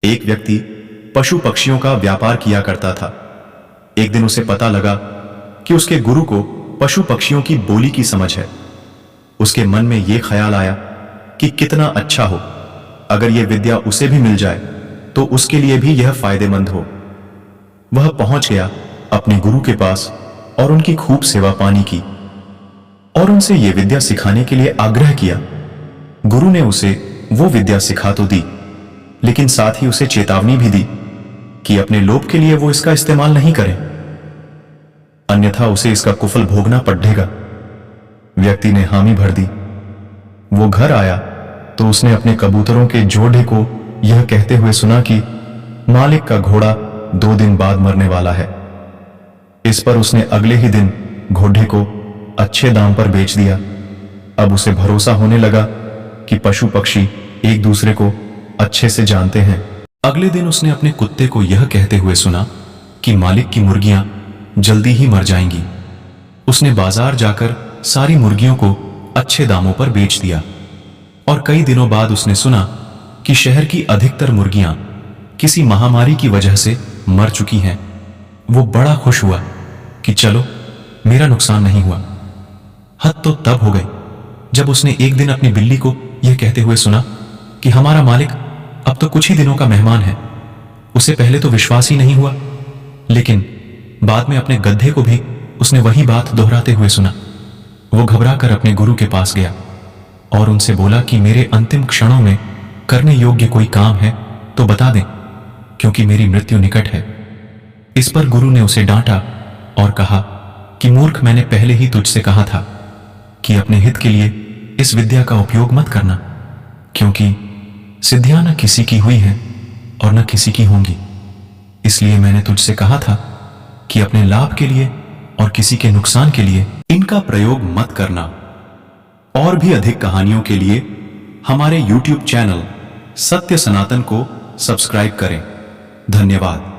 एक व्यक्ति पशु पक्षियों का व्यापार किया करता था। एक दिन उसे पता लगा कि उसके गुरु को पशु पक्षियों की बोली की समझ है। उसके मन में यह ख्याल आया कि कितना अच्छा हो अगर यह विद्या उसे भी मिल जाए तो उसके लिए भी यह फायदेमंद हो। वह पहुंच गया अपने गुरु के पास और उनकी खूब सेवा पानी की और उनसे यह विद्या सिखाने के लिए आग्रह किया। गुरु ने उसे वो विद्या सिखा तो दी, लेकिन साथ ही उसे चेतावनी भी दी कि अपने लोभ के लिए वो इसका इस्तेमाल नहीं करे, अन्यथा उसे इसका कुफल भोगना पड़ेगा। व्यक्ति ने हामी भर दी। वो घर आया तो उसने अपने कबूतरों के जोड़े को यह कहते हुए सुना कि मालिक का घोड़ा 2 दिन बाद मरने वाला है। इस पर उसने अगले ही दिन घोड़े को अच्छे दाम पर बेच दिया। अब उसे भरोसा होने लगा कि पशु पक्षी एक दूसरे को अच्छे से जानते हैं। अगले दिन उसने अपने कुत्ते को यह कहते हुए सुना कि मालिक की मुर्गियां जल्दी ही मर जाएंगी। उसने बाजार जाकर सारी मुर्गियों को अच्छे दामों पर बेच दिया और कई दिनों बाद उसने सुना कि शहर की अधिकतर मुर्गियां किसी महामारी की वजह से मर चुकी हैं। वो बड़ा खुश हुआ कि चलो मेरा नुकसान नहीं हुआ। हद तो तब हो गई जब उसने एक दिन अपनी बिल्ली को यह कहते हुए सुना कि हमारा मालिक अब तो कुछ ही दिनों का मेहमान है। उसे पहले तो विश्वास ही नहीं हुआ, लेकिन बाद में अपने गधे को भी उसने वही बात दोहराते हुए सुना। वो घबराकर अपने गुरु के पास गया और उनसे बोला कि मेरे अंतिम क्षणों में करने योग्य कोई काम है तो बता दें, क्योंकि मेरी मृत्यु निकट है। इस पर गुरु ने उसे डांटा और कहा कि मूर्ख, मैंने पहले ही तुझसे कहा था कि अपने हित के लिए इस विद्या का उपयोग मत करना, क्योंकि सिद्धियां न किसी की हुई हैं और न किसी की होंगी। इसलिए मैंने तुझसे कहा था कि अपने लाभ के लिए और किसी के नुकसान के लिए इनका प्रयोग मत करना। और भी अधिक कहानियों के लिए हमारे YouTube चैनल सत्य सनातन को सब्सक्राइब करें। धन्यवाद।